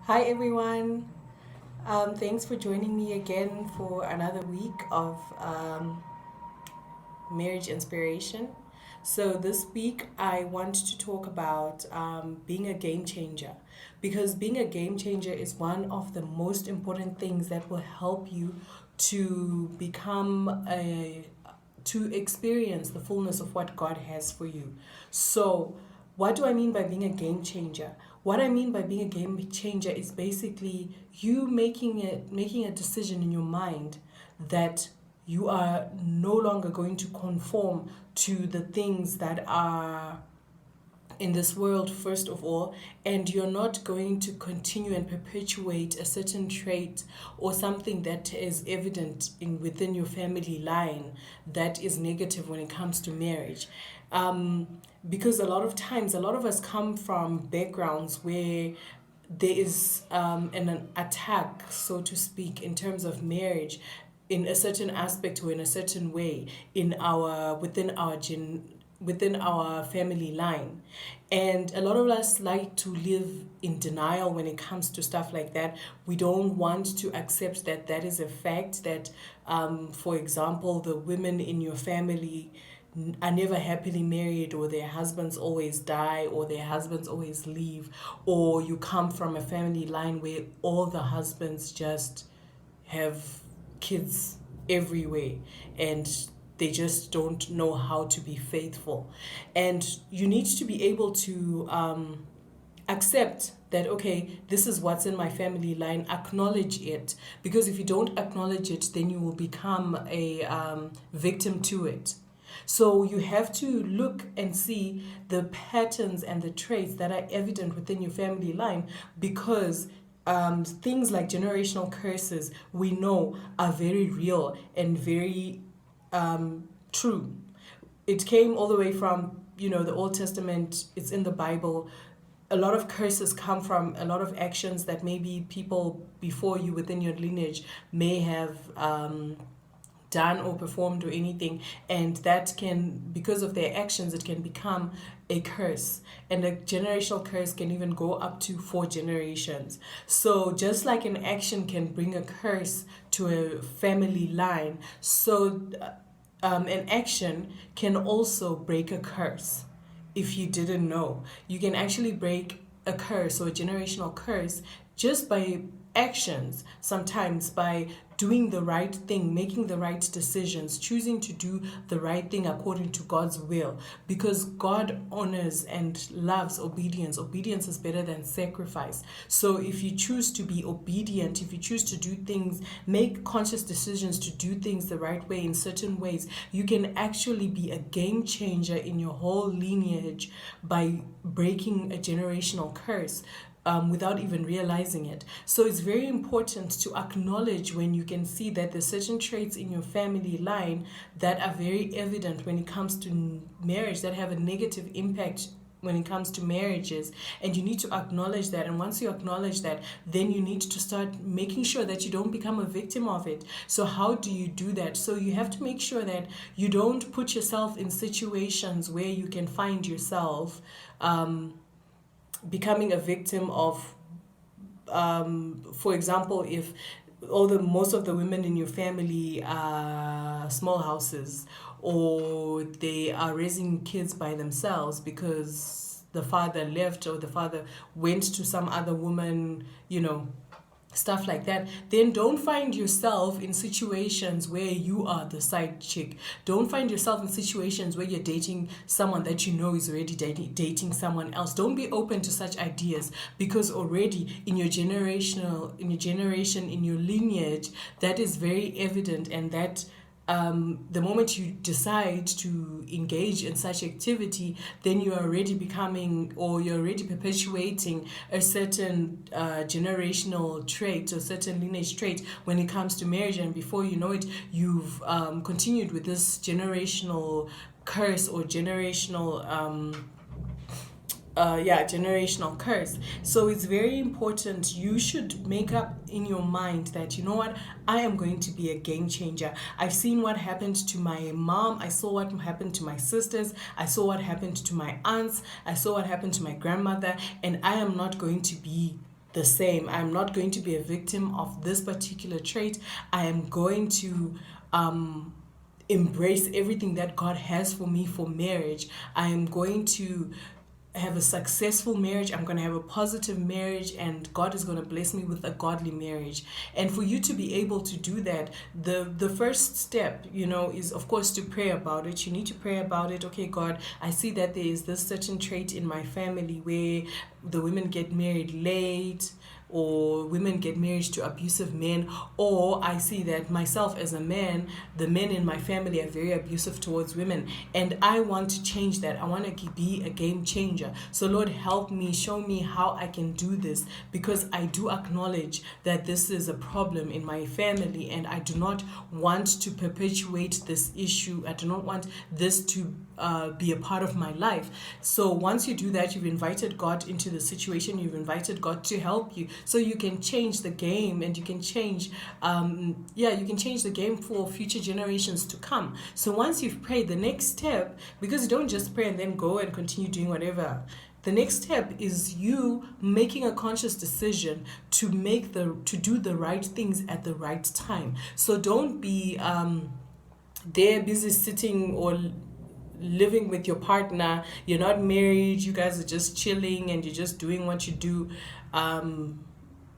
Hi everyone. Thanks for joining me again for another week of marriage inspiration. So, this week I want to talk about being a game changer because being a game changer is one of the most important things that will help you to become a to experience the fullness of what God has for you. So, what do I mean by being a game changer? What I mean by being a game changer is basically you making a decision in your mind that you are no longer going to conform to the things that are in this world, first of all, and you're not going to continue and perpetuate a certain trait or something that is evident in within your family line that is negative when it comes to marriage. Because a lot of times, a lot of us come from backgrounds where there is an attack, so to speak, in terms of marriage in a certain aspect or in a certain way in our within our family line. And a lot of us like to live in denial when it comes to stuff like that. We don't want to accept that that is a fact, that, for example, the women in your family are never happily married, or their husbands always die, or their husbands always leave, or you come from a family line where all the husbands just have kids everywhere and they just don't know how to be faithful. And you need to be able to accept that, okay, this is what's in my family line, acknowledge it, because if you don't acknowledge it, then you will become a victim to it. So you have to look and see the patterns and the traits that are evident within your family line, because things like generational curses, we know, are very real and very true. It came all the way from, the Old Testament. It's in the Bible. A lot of curses come from a lot of actions that maybe people before you within your lineage may have done or performed or anything, and that can, because of their actions, it can become a curse, and a generational curse can even go up to 4 generations. So just like an action can bring a curse to a family line, so an action can also break a curse. If you didn't know, you can actually break a curse or a generational curse just by actions, sometimes by doing the right thing, making the right decisions, choosing to do the right thing according to God's will, because God honors and loves obedience. Obedience is better than sacrifice. So if you choose to be obedient, if you choose to do things, make conscious decisions to do things the right way in certain ways, you can actually be a game changer in your whole lineage by breaking a generational curse. Without even realizing it. So it's very important to acknowledge when you can see that there's certain traits in your family line that are very evident when it comes to marriage, that have a negative impact when it comes to marriages, and you need to acknowledge that. And once you acknowledge that, then you need to start making sure that you don't become a victim of it. So how do you do that? So you have to make sure that you don't put yourself in situations where you can find yourself becoming a victim of, for example, if all the most of the women in your family are small houses, or they are raising kids by themselves because the father left or the father went to some other woman, stuff like that, then don't find yourself in situations where you are the side chick. Don't find yourself in situations where you're dating someone that you know is already dating someone else. Don't be open to such ideas, because already in your generation, in your lineage, that is very evident, and that the moment you decide to engage in such activity, then you are already becoming, or you're already perpetuating a certain generational trait or certain lineage trait when it comes to marriage. And before you know it, you've continued with this generational curse or generational curse. So it's very important. You should make up in your mind that, you know what, I am going to be a game changer. I've seen what happened to my mom. I saw what happened to my sisters. I saw what happened to my aunts. I saw what happened to my grandmother. And I am not going to be the same. I'm not going to be a victim of this particular trait. I am going to embrace everything that God has for me for marriage. I am going to have a successful marriage. I'm going to have a positive marriage, and God is going to bless me with a godly marriage. And for you to be able to do that, the first step, is of course to pray about it. You need to pray about it. Okay, God, I see that there is this certain trait in my family where the women get married late, or women get married to abusive men, or I see that myself as a man, the men in my family are very abusive towards women, and I want to change that. I want to be a game changer. So Lord, help me, show me how I can do this, because I do acknowledge that this is a problem in my family, and I do not want to perpetuate this issue. I do not want this to be a part of my life. So once you do that, you've invited God into the situation, you've invited God to help you, so you can change the game, and you can change you can change the game for future generations to come. So once you've prayed, the next step, because you don't just pray and then go and continue doing whatever, the next step is you making a conscious decision to do the right things at the right time. So don't be there busy sitting or living with your partner. You're not married, you guys are just chilling and you're just doing what you do,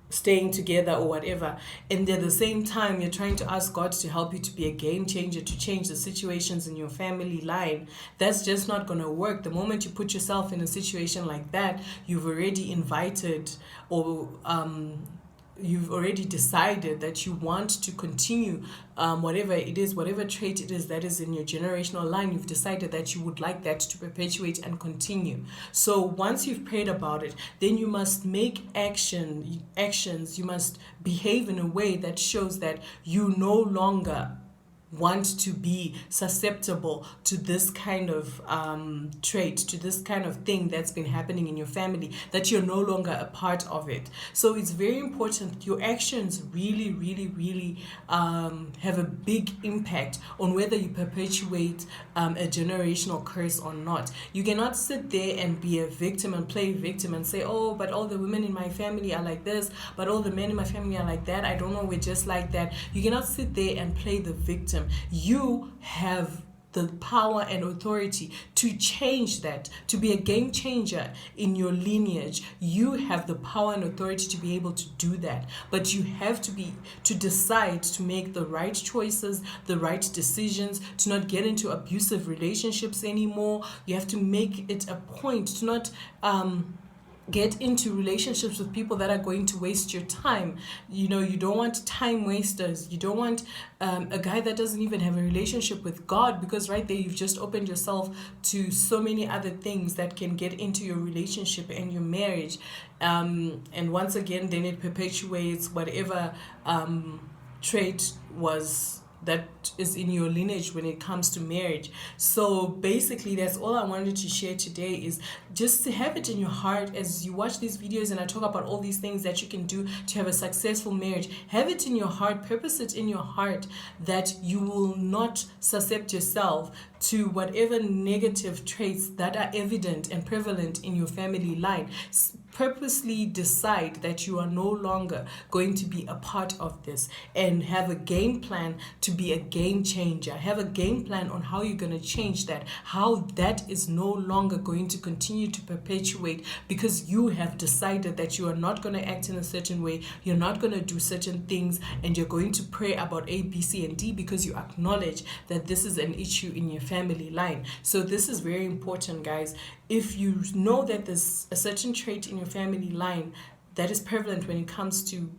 staying together or whatever, and at the same time you're trying to ask God to help you to be a game changer, to change the situations in your family line. That's just not going to work. The moment you put yourself in a situation like that, you've already invited, or you've already decided that you want to continue whatever it is, whatever trait it is that is in your generational line. You've decided that you would like that to perpetuate and continue. So once you've prayed about it, then you must make actions. You must behave in a way that shows that you no longer want to be susceptible to this kind of trait, to this kind of thing that's been happening in your family, that you're no longer a part of it. So it's very important. Your actions really, really, really have a big impact on whether you perpetuate a generational curse or not. You cannot sit there and be a victim and play victim and say, oh, but all the women in my family are like this, but all the men in my family are like that. I don't know, we're just like that. You cannot sit there and play the victim. You have the power and authority to change that, to be a game changer in your lineage. You have the power and authority to be able to do that, but you have to decide to make the right choices, the right decisions, to not get into abusive relationships anymore. You have to make it a point to not get into relationships with people that are going to waste your time. You don't want time wasters. You don't want a guy that doesn't even have a relationship with God, because right there you've just opened yourself to so many other things that can get into your relationship and your marriage. And once again, then it perpetuates whatever trait that is in your lineage when it comes to marriage. So basically, that's all I wanted to share today, is just to have it in your heart as you watch these videos and I talk about all these things that you can do to have a successful marriage. Have it in your heart, purpose it in your heart, that you will not suscept yourself to whatever negative traits that are evident and prevalent in your family line. Purposely decide that you are no longer going to be a part of this, and have a game plan to be a game changer. Have a game plan on how you're going to change that, how that is no longer going to continue to perpetuate, because you have decided that you are not going to act in a certain way, you're not going to do certain things, and you're going to pray about A, B, C, and D, because you acknowledge that this is an issue in your family line. So this is very important, guys. If you know that there's a certain trait in your family line that is prevalent when it comes to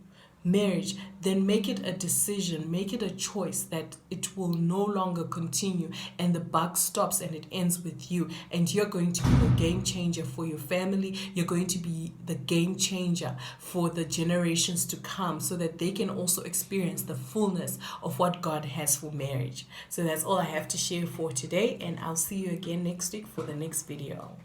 marriage, then make it a decision, make it a choice that it will no longer continue, and the buck stops and it ends with you, and you're going to be a game changer for your family. You're going to be the game changer for the generations to come, so that they can also experience the fullness of what God has for marriage. So that's all I have to share for today, and I'll see you again next week for the next video.